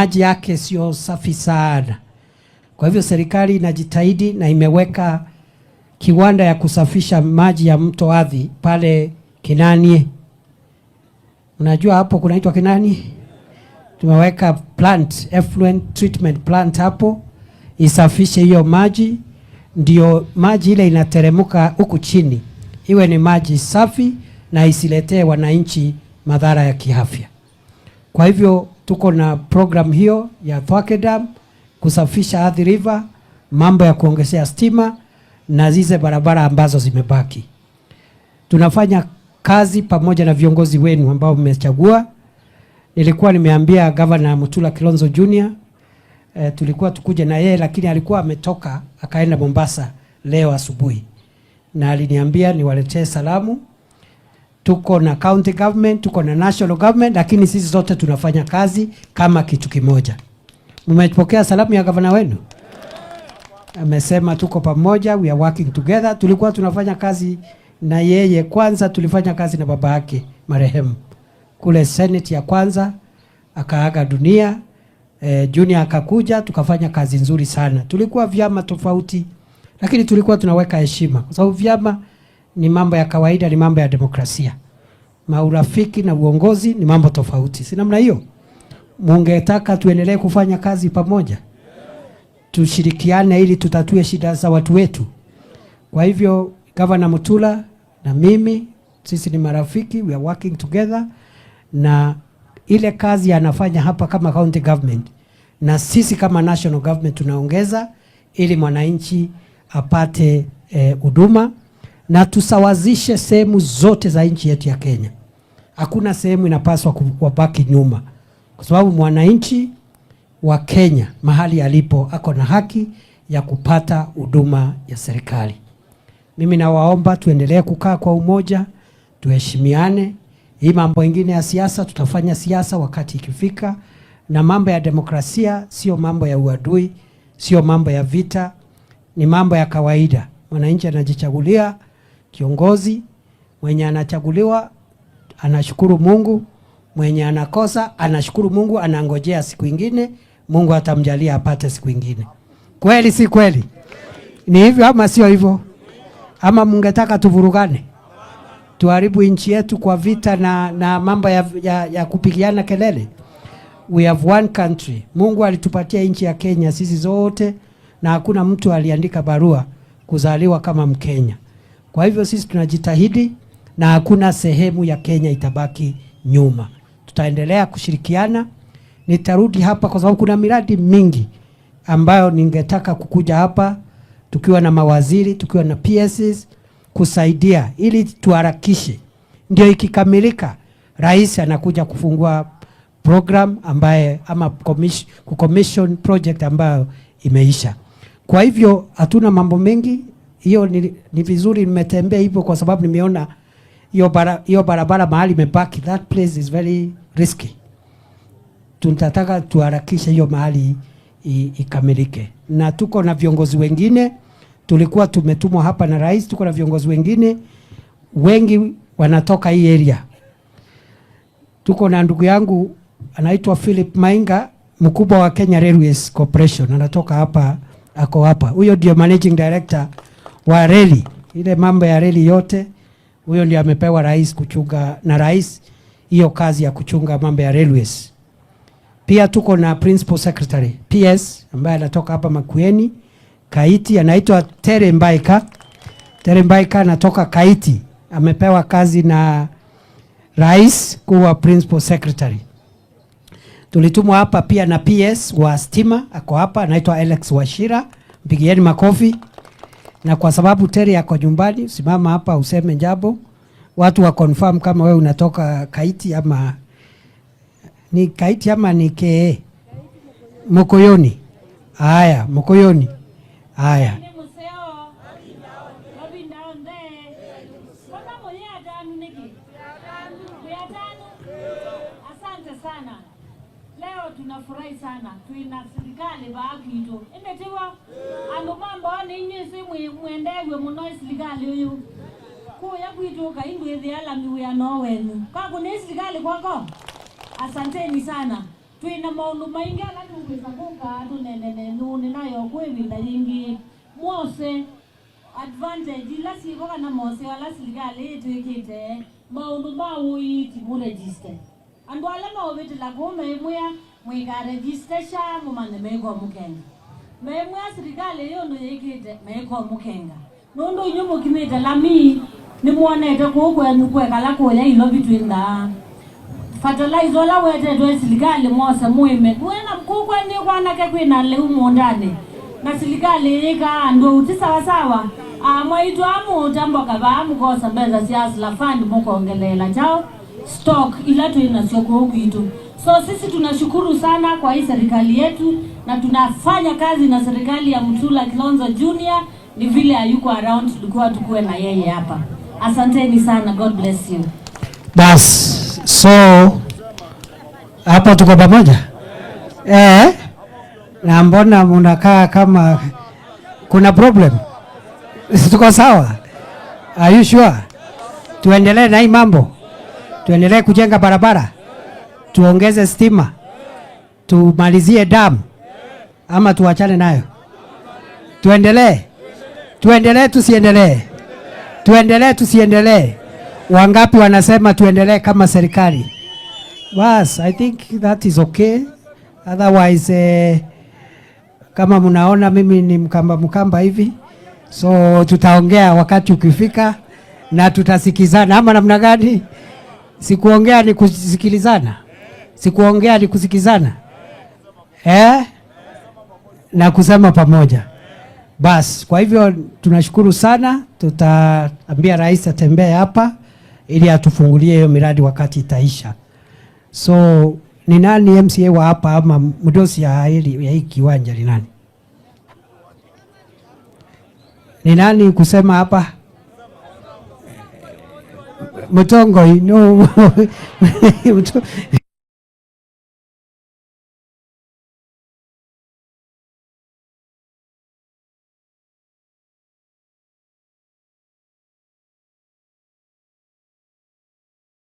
maji yake sio safi sana. Kwa hivyo serikali inajitahidi na imeweka kiwanda ya kusafisha maji ya mto Athi pale Kinani. Unajua hapo kunaitwa Kinani? Tumeweka plant, effluent treatment plant hapo isafishe hiyo maji, ndio maji ile inateremuka huku chini iwe ni maji safi na isiletee wananchi madhara ya kiafya. Kwa hivyo tuko na program hiyo ya Thwake Dam kusafisha Athi River, mambo ya kuongezea stima na zize barabara ambazo zimebaki. Tunafanya kazi pamoja na viongozi wenu ambao mmechagua. Nilikuwa nimeambia Governor Mutula Kilonzo Jr. Tulikuwa tukuje na yeye, lakini alikuwa ametoka akaenda Mombasa leo asubuhi. Na aliniambia niwaletee salamu. Tuko na county government, tuko na national government, lakini sisi zote tunafanya kazi kama kitu kimoja. Mmepokea salamu ya gavana wenu? Amesema tuko pamoja, we are working together. Tulikuwa tunafanya kazi na yeye, kwanza tulifanya kazi na baba yake marehemu kule Senate ya kwanza, akaaga dunia. Junior akakuja, tukafanya kazi nzuri sana. Tulikuwa vyama tofauti, lakini tulikuwa tunaweka heshima, kwa sababu vyama ni mambo ya kawaida, ni mambo ya demokrasia. Maurafiki na uongozi ni mambo tofauti. Si namna hiyo? Mungetaka tuendelee kufanya kazi pamoja, tushirikiane ili tutatue shida za watu wetu. Kwa hivyo Governor Mutula na mimi, sisi ni marafiki, we are working together, na ile kazi anafanya hapa kama county government na sisi kama national government tunaongeza ili mwananchi apate huduma na tusawazishe sehemu zote za nchi yetu ya Kenya. Hakuna sehemu inapaswa kubaki nyuma, kwa sababu mwananchi wa Kenya mahali alipo ako na haki ya kupata huduma ya serikali. Mimi nawaomba tuendelee kukaa kwa umoja, tuheshimiane. Hii mambo mengine ya siasa tutafanya siasa wakati ikifika, na mambo ya demokrasia sio mambo ya uadui, sio mambo ya vita, ni mambo ya kawaida. Mwananchi anajichagulia kiongozi, mwenye anachaguliwa anashukuru Mungu, mwenye anakosa anashukuru Mungu, anangojea siku nyingine Mungu atamjalia apate siku nyingine. Kweli si kweli? Ni hivyo ama sio hivyo? Ama mungetaka tuvurugane? Tuharibu nchi yetu kwa vita na mambo ya kupigiana kelele? We have one country. Mungu alitupatia nchi ya Kenya sisi zote, na hakuna mtu aliandika barua kuzaliwa kama Mkenya. Kwa hivyo sisi tunajitahidi na hakuna sehemu ya Kenya itabaki nyuma. Tutaendelea kushirikiana. Nitarudi hapa kwa sababu kuna miradi mingi ambayo ningetaka kukuja hapa tukiwa na mawaziri, tukiwa na PSs kusaidia ili tuharakishe. Ndio ikikamilika rais anakuja kufungua program ambaye ama commission project ambayo imeisha. Kwa hivyo hatuna mambo mengi. Hiyo ni vizuri nimetembea hivyo kwa sababu nimeona hiyo barabara mahali imebaki, that place is very risky. Tunataka tuharakishe hiyo mahali ikamilike. Na tuko na viongozi wengine, tulikuwa tumetumwa hapa na rais, tuko na viongozi wengine wengi wanatoka hii area. Tuko na ndugu yangu anaitwa Philip Mainga, mkubwa wa Kenya Railways Corporation, anatoka hapa, ako hapa. Huyo ndio managing director wa reli, ile mambo ya reli yote. Huyo ndio amepewa rais kuchunga, na rais hiyo kazi ya kuchunga mambo ya railways. Pia tuko na principal secretary PS ambaye anatoka hapa Makueni Kaiti, anaitwa Tere Mbaika. Tere Mbaika anatoka Kaiti, amepewa kazi na rais kuwa principal secretary. Tulitumwa hapa pia na PS wa stima, ako hapa, anaitwa Alex Washira, mpigieni makofi. Na kwa sababu Tere yako nyumbani, simama hapa useme jambo, watu wa confirm kama wewe unatoka Kaiti ama ni Kaiti ama ni KE Mokoyoni. Haya, Mokoyoni. Haya. Asante sana. Leo tunafurahi sana. Tuina serikali baakito. Imetiwa ando mambo ni muendewe muno serikali huyu. Kuya kuitoka ingwe ala miwe no wenu. Kwa kuna serikali kwako. Asanteni sana. twina maundu maingi ala tukwisa kuka tunenene nuni nayo kwivinda yingi mose advantage ila sivoka na mose wala serikali twikite maundu mawuiti mu register andu ala mawitila kume imwia mwika register sha mumane meko mukenga memwe serikali yondo yikite meko mukenga nondo nyumo kimita lami ni muonete kukwenu kwekala kuya ilo between the fertilizer la wete do serikali mose muime wena mkukwe ni kwanake kwina le umondane na serikali ika ndo uti sawa sawa mwaitu amu tamboka ba mukosa mbeza siasa la fund mukongelela chao stock ila tu inasoko hukitu. So sisi tunashukuru sana kwa hii serikali yetu na tunafanya kazi na serikali ya Mutula Kilonzo Junior ni vile hayuko around tulikuwa tukue na yeye hapa. Asanteni sana, God bless you. Bas, so hapa tuko pamoja? Na mbona mnakaa kama kuna problem? Tuko sawa? Are you sure? Tuendelee na hii mambo. Tuendelee kujenga barabara. Tuongeze stima. Tumalizie damu. Ama tuachane nayo. Tuendelee. Tuendelee tusiendelee. Tuendelee tusiendelee. Wangapi wanasema tuendelee kama serikali? Bas, I think that is okay. Otherwise kama mnaona mimi ni mkamba hivi, so tutaongea wakati ukifika na tutasikizana ama namna gani? Sikuongea ni kusikilizana. Sikuongea ni kusikizana. Na kusema pamoja. Bas, kwa hivyo tunashukuru sana. Tutaambia rais atembee hapa ili atufungulie hiyo miradi wakati itaisha. So ni nani MCA wa hapa ama mdosi ya hii kiwanja ni nani? Ni nani kusema hapa? Mutongo, no.